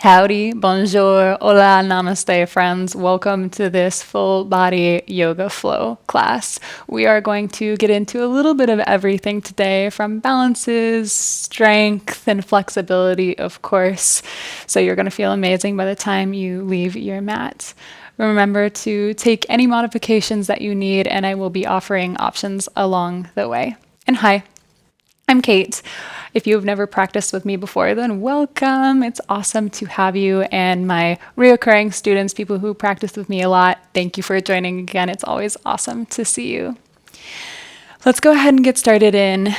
Howdy, bonjour, hola, namaste, friends. Welcome to this full body yoga flow class. We are going to get into a little bit of everything today, from balances, strength, and flexibility, of course. So you're going to feel amazing by the time you leave your mat. Remember to take any modifications that you need, and I will be offering options along the way. And hi, I'm Kate. If you have never practiced with me before, then welcome. It's awesome to have you. And my reoccurring students, people who practice with me a lot, thank you for joining again. It's always awesome to see you. Let's go ahead and get started in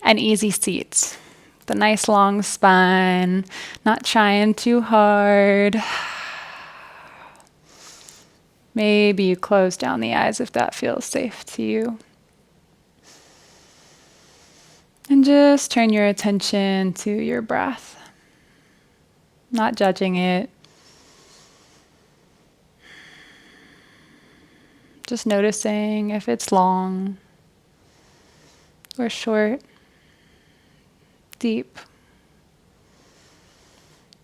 an easy seat. The nice long spine, not trying too hard. Maybe you close down the eyes if that feels safe to you. And just turn your attention to your breath, not judging it. Just noticing if it's long or short, deep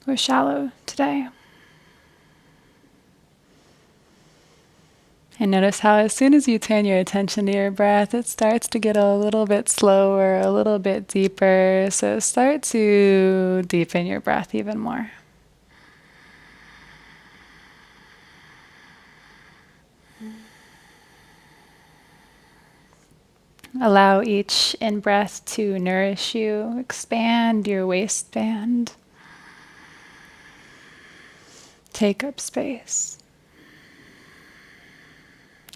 or shallow today. And notice how as soon as you turn your attention to your breath, it starts to get a little bit slower, a little bit deeper. So start to deepen your breath even more. Allow each in-breath to nourish you, expand your waistband, take up space.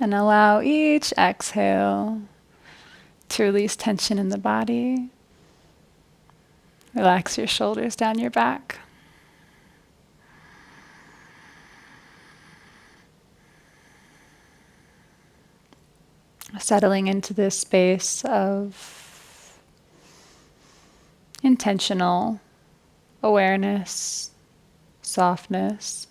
And allow each exhale to release tension in the body. Relax your shoulders down your back. Settling into this space of intentional awareness, softness.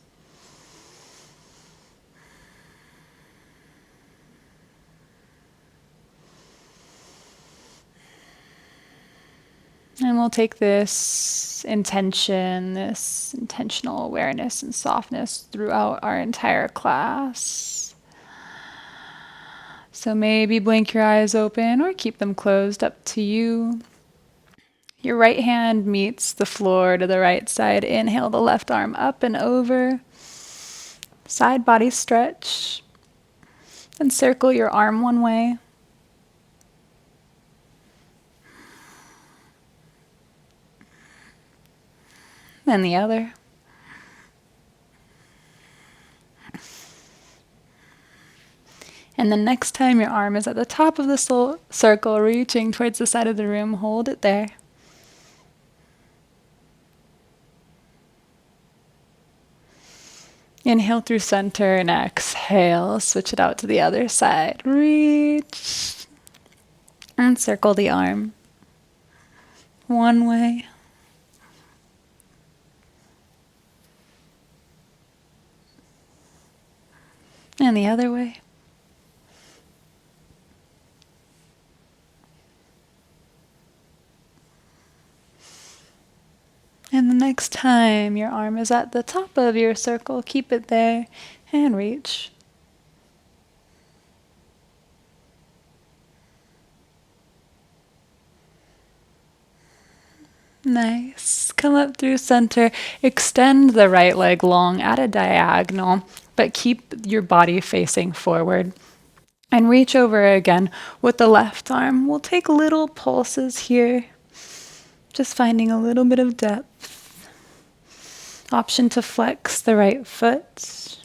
And we'll take this intention, this intentional awareness and softness throughout our entire class. So maybe blink your eyes open or keep them closed, up to you. Your right hand meets the floor to the right side. Inhale the left arm up and over. Side body stretch. Then circle your arm one way. Then the other. And the next time your arm is at the top of the circle, reaching towards the side of the room, hold it there. Inhale through center and exhale. Switch it out to the other side. Reach and circle the arm. One way. And the other way. And the next time your arm is at the top of your circle, keep it there and reach. Nice. Come up through center. Extend the right leg long at a diagonal, but keep your body facing forward. And reach over again with the left arm. We'll take little pulses here. Just finding a little bit of depth. Option to flex the right foot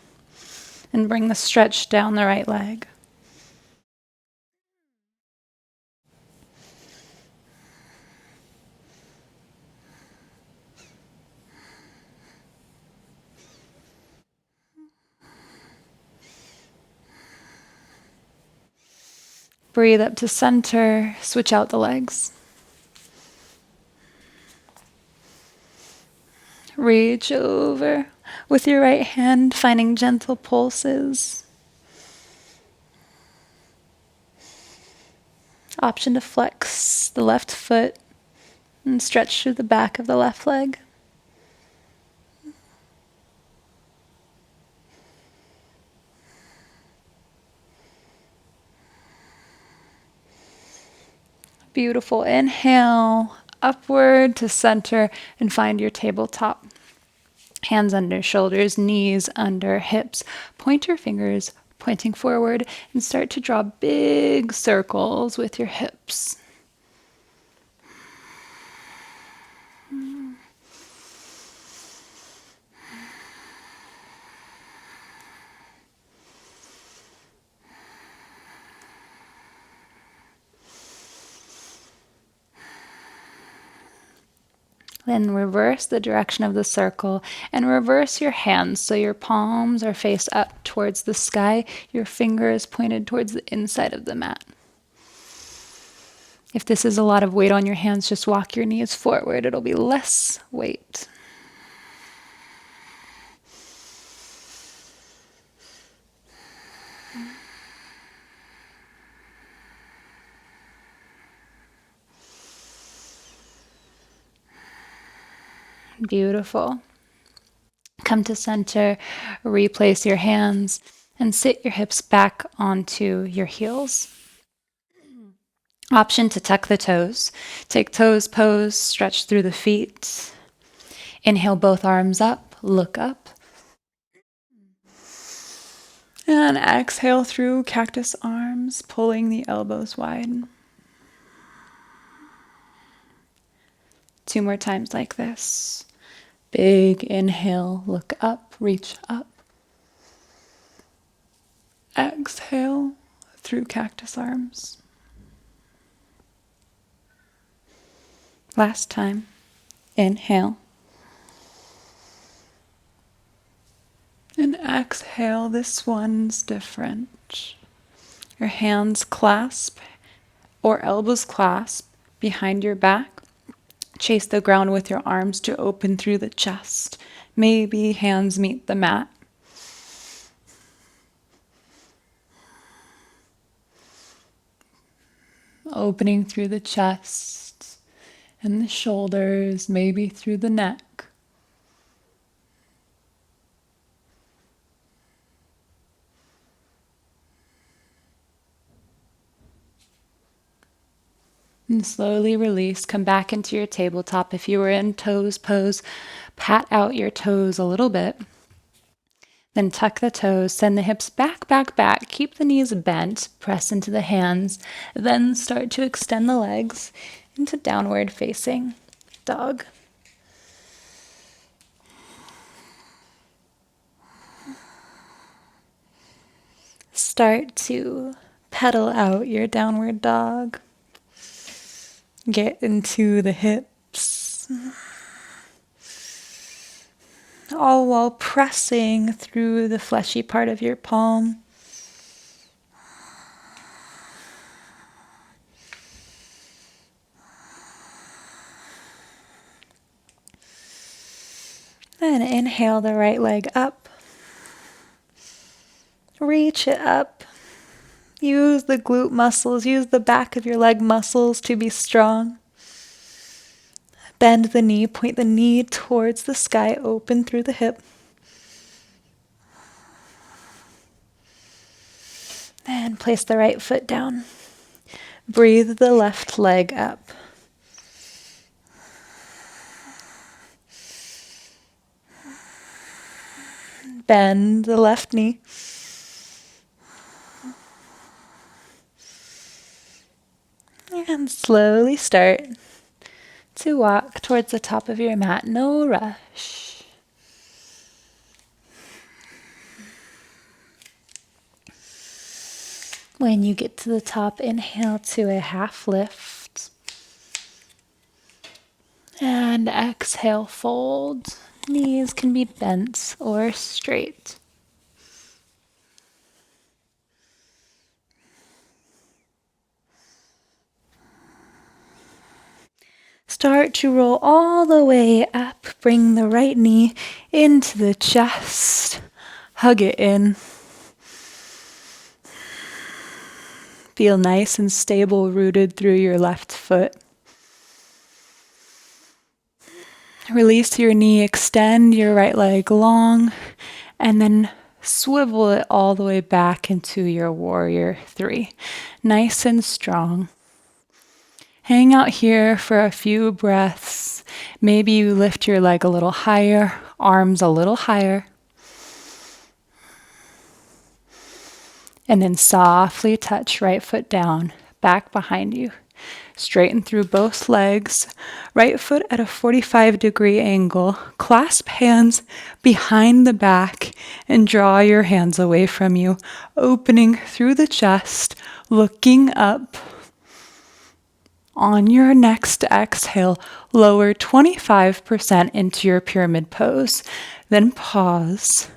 and bring the stretch down the right leg. Breathe up to center, switch out the legs. Reach over with your right hand, finding gentle pulses. Option to flex the left foot and stretch through the back of the left leg. Beautiful. Inhale, upward to center and find your tabletop. Hands under shoulders, knees under hips. Point your fingers pointing forward and start to draw big circles with your hips. Then reverse the direction of the circle and reverse your hands so your palms are faced up towards the sky, your fingers pointed towards the inside of the mat. If this is a lot of weight on your hands, just walk your knees forward. It'll be less weight. Beautiful. Come to center, replace your hands, and sit your hips back onto your heels. Option to tuck the toes. Take toes pose, stretch through the feet. Inhale both arms up, look up. And exhale through cactus arms, pulling the elbows wide. 2 more times like this. Big inhale, look up, reach up. Exhale through cactus arms. Last time. Inhale. And exhale, this one's different. Your hands clasp or elbows clasp behind your back. Chase the ground with your arms to open through the chest. Maybe hands meet the mat. Opening through the chest and the shoulders, maybe through the neck. And slowly release. Come back into your tabletop. If you were in toes pose, pat out your toes a little bit. Then tuck the toes, send the hips back, back, back. Keep the knees bent, press into the hands. Then start to extend the legs into downward facing dog. Start to pedal out your downward dog. Get into the hips. All while pressing through the fleshy part of your palm. Then inhale the right leg up. Reach it up. Use the glute muscles, use the back of your leg muscles to be strong. Bend the knee, point the knee towards the sky, open through the hip. And place the right foot down. Breathe the left leg up. Bend the left knee. And slowly start to walk towards the top of your mat. No rush. When you get to the top, inhale to a half lift. And exhale, fold. Knees can be bent or straight. Start to roll all the way up. Bring the right knee into the chest. Hug it in. Feel nice and stable, rooted through your left foot. Release your knee, extend your right leg long, and then swivel it all the way back into your warrior 3. Nice and strong. Hang out here for a few breaths. Maybe you lift your leg a little higher, arms a little higher. And then softly touch right foot down, back behind you. Straighten through both legs, right foot at a 45-degree angle. Clasp hands behind the back and draw your hands away from you, opening through the chest, looking up. On your next exhale, lower 25% into your pyramid pose. Then pause.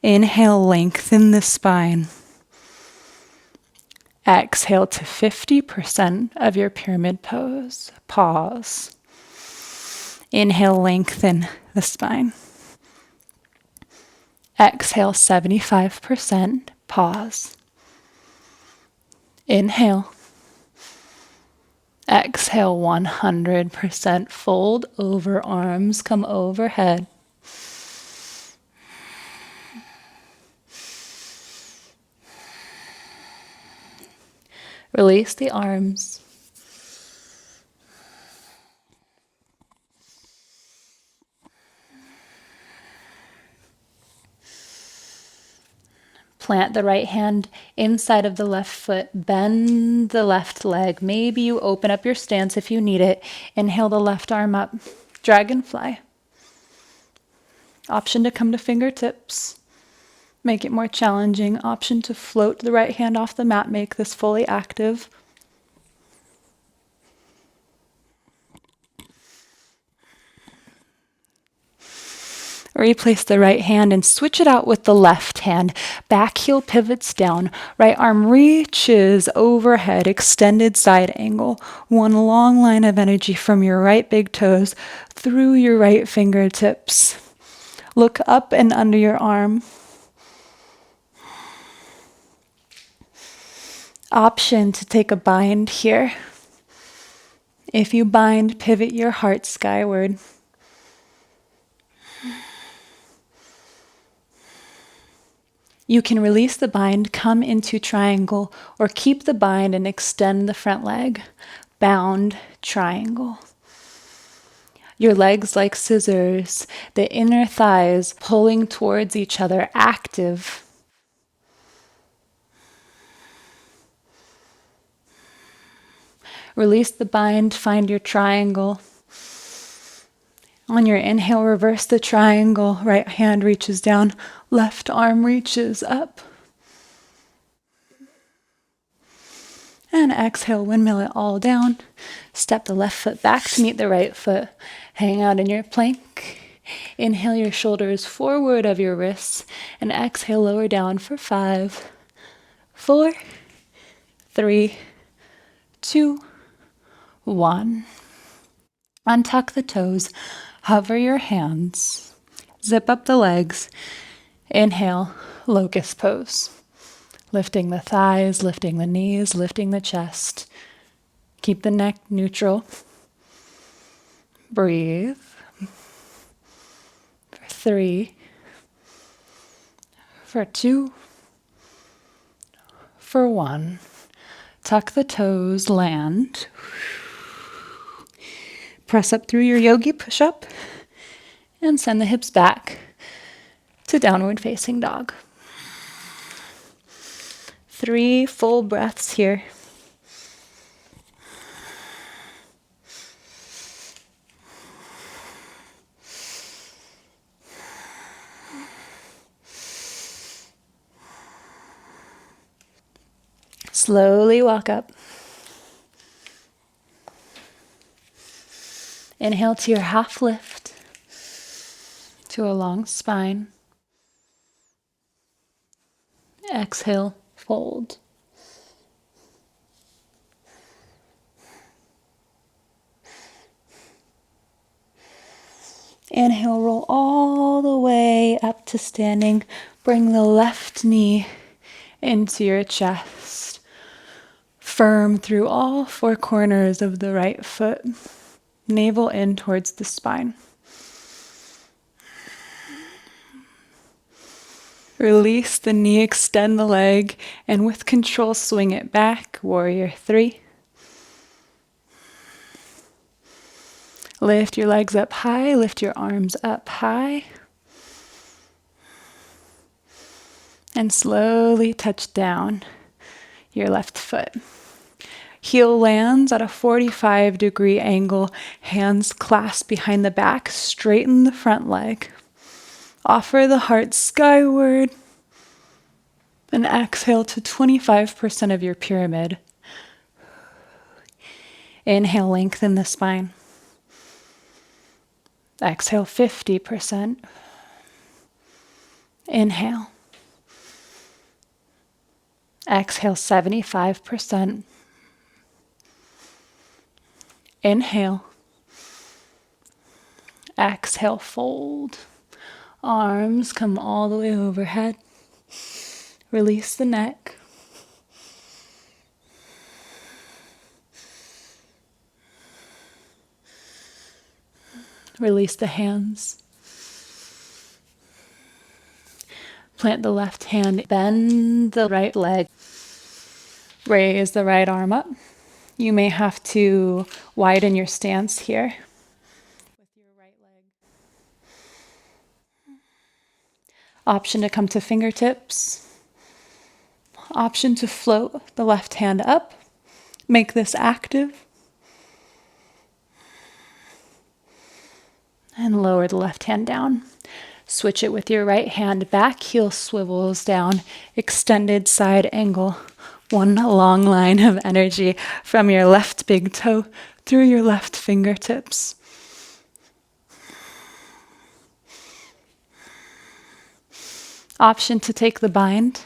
Inhale, lengthen the spine. Exhale to 50% of your pyramid pose. Pause. Inhale, lengthen the spine. Exhale, 75%. Pause. Inhale. Exhale, 100%. Fold over arms, come overhead. Release the arms. Plant the right hand inside of the left foot. Bend the left leg. Maybe you open up your stance if you need it. Inhale the left arm up. Dragonfly. Option to come to fingertips. Make it more challenging. Option to float the right hand off the mat. Make this fully active. Replace the right hand and switch it out with the left hand. Back heel pivots down. Right arm reaches overhead, extended side angle. One long line of energy from your right big toes through your right fingertips. Look up and under your arm. Option to take a bind here. If you bind, pivot your heart skyward. You can release the bind, come into triangle, or keep the bind and extend the front leg. Bound triangle. Your legs like scissors, the inner thighs pulling towards each other, active. Release the bind, find your triangle. On your inhale, reverse the triangle. Right hand reaches down, left arm reaches up. And exhale, windmill it all down. Step the left foot back to meet the right foot. Hang out in your plank. Inhale your shoulders forward of your wrists. And exhale, lower down for 5, 4, 3, 2, 1. Untuck the toes. Hover your hands. Zip up the legs. Inhale, locust pose. Lifting the thighs, lifting the knees, lifting the chest. Keep the neck neutral. Breathe. For 3. For 2. For 1. Tuck the toes, land. Press up through your yogi push-up and send the hips back to downward facing dog. 3 full breaths here. Slowly walk up. Inhale to your half lift, to a long spine. Exhale, fold. Inhale, roll all the way up to standing. Bring the left knee into your chest. Firm through all 4 corners of the right foot. Navel in towards the spine. Release the knee, extend the leg, and with control, swing it back. Warrior 3. Lift your legs up high, lift your arms up high. And slowly touch down your left foot. Heel lands at a 45-degree angle, hands clasped behind the back, straighten the front leg. Offer the heart skyward. And exhale to 25% of your pyramid. Inhale, lengthen the spine. Exhale, 50%. Inhale. Exhale, 75%. Inhale. Exhale, fold. Arms come all the way overhead. Release the neck. Release the hands. Plant the left hand, bend the right leg. Raise the right arm up. You may have to widen your stance here. With your right leg. Option to come to fingertips. Option to float the left hand up. Make this active. And lower the left hand down. Switch it with your right hand back, heel swivels down, extended side angle. One long line of energy from your left big toe through your left fingertips. Option to take the bind.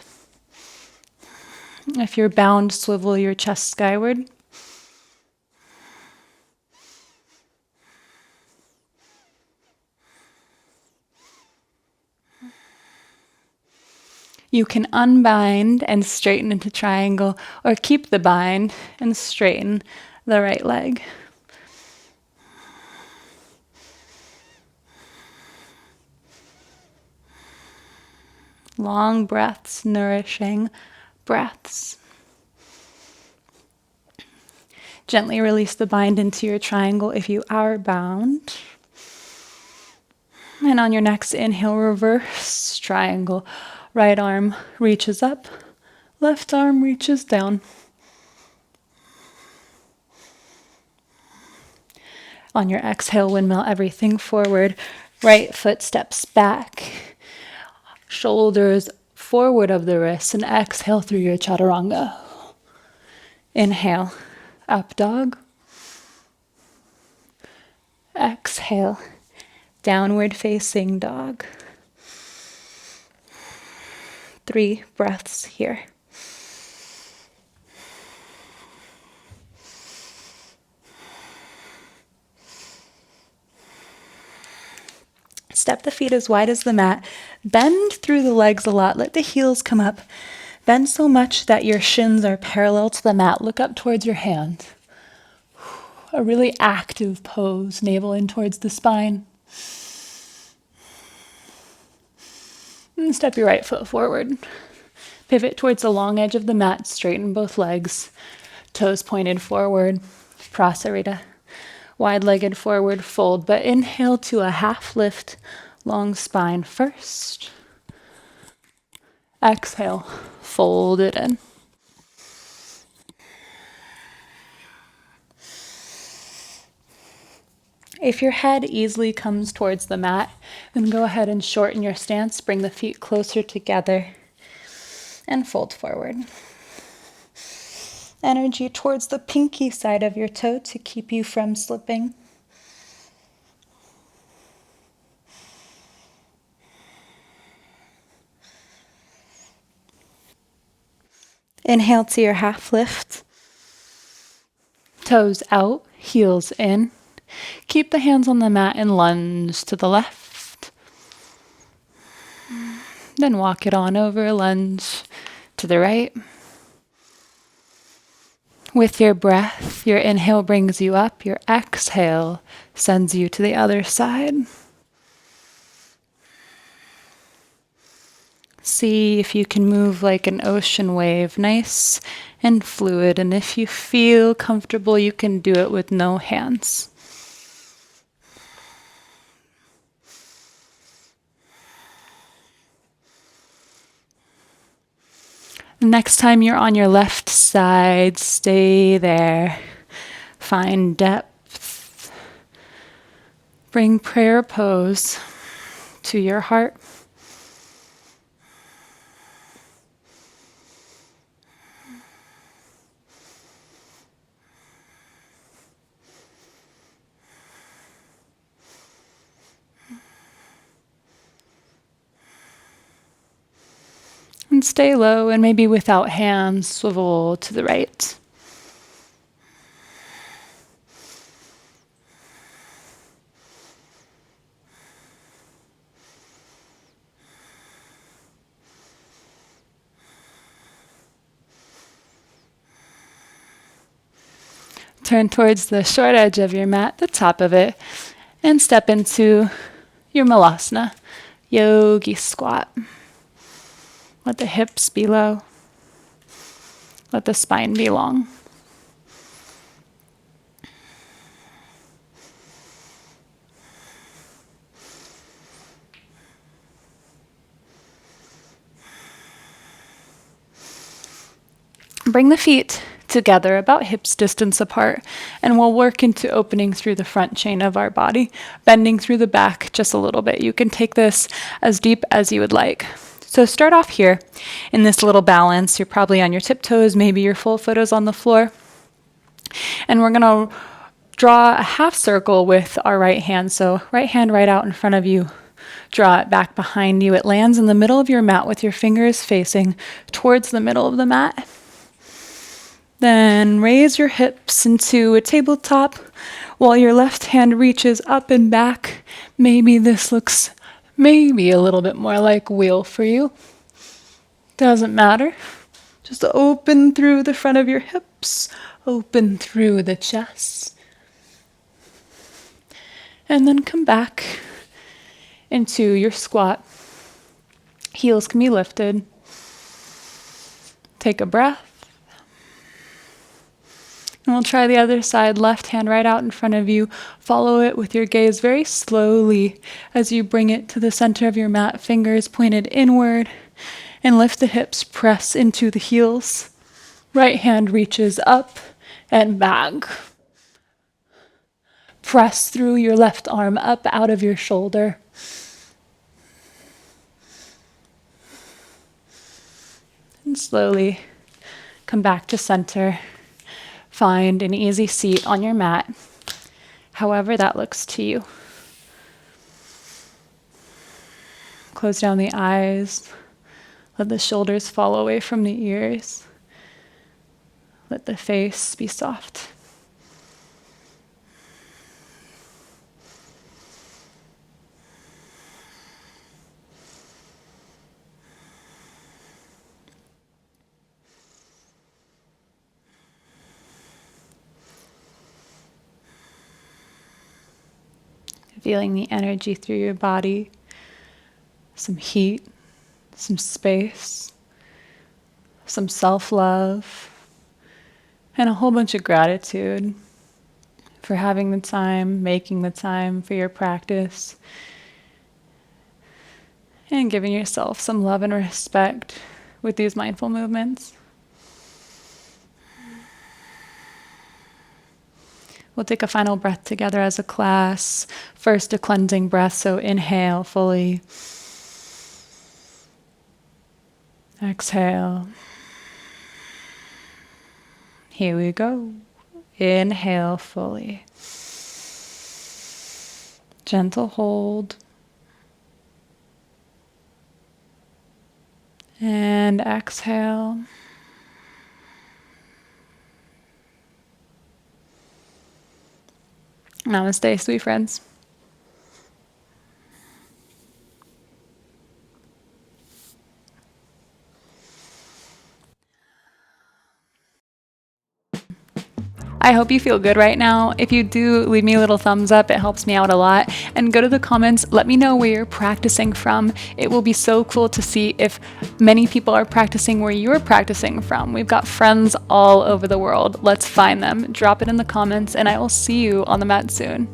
If you're bound, swivel your chest skyward. You can unbind and straighten into triangle, or keep the bind and straighten the right leg. Long breaths, nourishing breaths. Gently release the bind into your triangle if you are bound. And on your next inhale, reverse triangle. Right arm reaches up, left arm reaches down. On your exhale, windmill everything forward. Right foot steps back, shoulders forward of the wrists, and exhale through your chaturanga. Inhale, up dog. Exhale, downward facing dog. 3 breaths here. Step the feet as wide as the mat. Bend through the legs a lot. Let the heels come up. Bend so much that your shins are parallel to the mat. Look up towards your hand. A really active pose, navel in towards the spine. And step your right foot forward. Pivot towards the long edge of the mat. Straighten both legs. Toes pointed forward. Prasarita. Wide-legged forward fold. But inhale to a half lift. Long spine first. Exhale. Fold it in. If your head easily comes towards the mat, then go ahead and shorten your stance. Bring the feet closer together and fold forward. Energy towards the pinky side of your toe to keep you from slipping. Inhale to your half lift. Toes out, heels in. Keep the hands on the mat and lunge to the left. Then walk it on over, lunge to the right. With your breath, your inhale brings you up, your exhale sends you to the other side. See if you can move like an ocean wave, nice and fluid. And if you feel comfortable, you can do it with no hands. Next time you're on your left side, stay there. Find depth. Bring prayer pose to your heart. And stay low, and maybe without hands, swivel to the right. Turn towards the short edge of your mat, the top of it, and step into your malasana, yogi squat. Let the hips be low. Let the spine be long. Bring the feet together about hips distance apart, and we'll work into opening through the front chain of our body, bending through the back just a little bit. You can take this as deep as you would like. So start off here in this little balance. You're probably on your tiptoes, maybe your full foot is on the floor. And we're going to draw a half circle with our right hand. So right hand right out in front of you. Draw it back behind you. It lands in the middle of your mat with your fingers facing towards the middle of the mat. Then raise your hips into a tabletop while your left hand reaches up and back. Maybe this looks maybe a little bit more like wheel for you. Doesn't matter. Just open through the front of your hips, open through the chest. And then come back into your squat. Heels can be lifted. Take a breath. And we'll try the other side, left hand right out in front of you. Follow it with your gaze very slowly as you bring it to the center of your mat, fingers pointed inward, and lift the hips, press into the heels. Right hand reaches up and back. Press through your left arm up out of your shoulder. And slowly come back to center. Find an easy seat on your mat, however that looks to you. Close down the eyes. Let the shoulders fall away from the ears. Let the face be soft. Feeling the energy through your body, some heat, some space, some self-love, and a whole bunch of gratitude for having the time, making the time for your practice, and giving yourself some love and respect with these mindful movements. We'll take a final breath together as a class. First, a cleansing breath, so inhale fully. Exhale. Here we go. Inhale fully. Gentle hold. And exhale. Namaste, sweet friends. I hope you feel good right now. If you do, leave me a little thumbs up. It helps me out a lot. And go to the comments. Let me know where you're practicing from. It will be so cool to see if many people are practicing where you're practicing from. We've got friends all over the world. Let's find them. Drop it in the comments, and I will see you on the mat soon.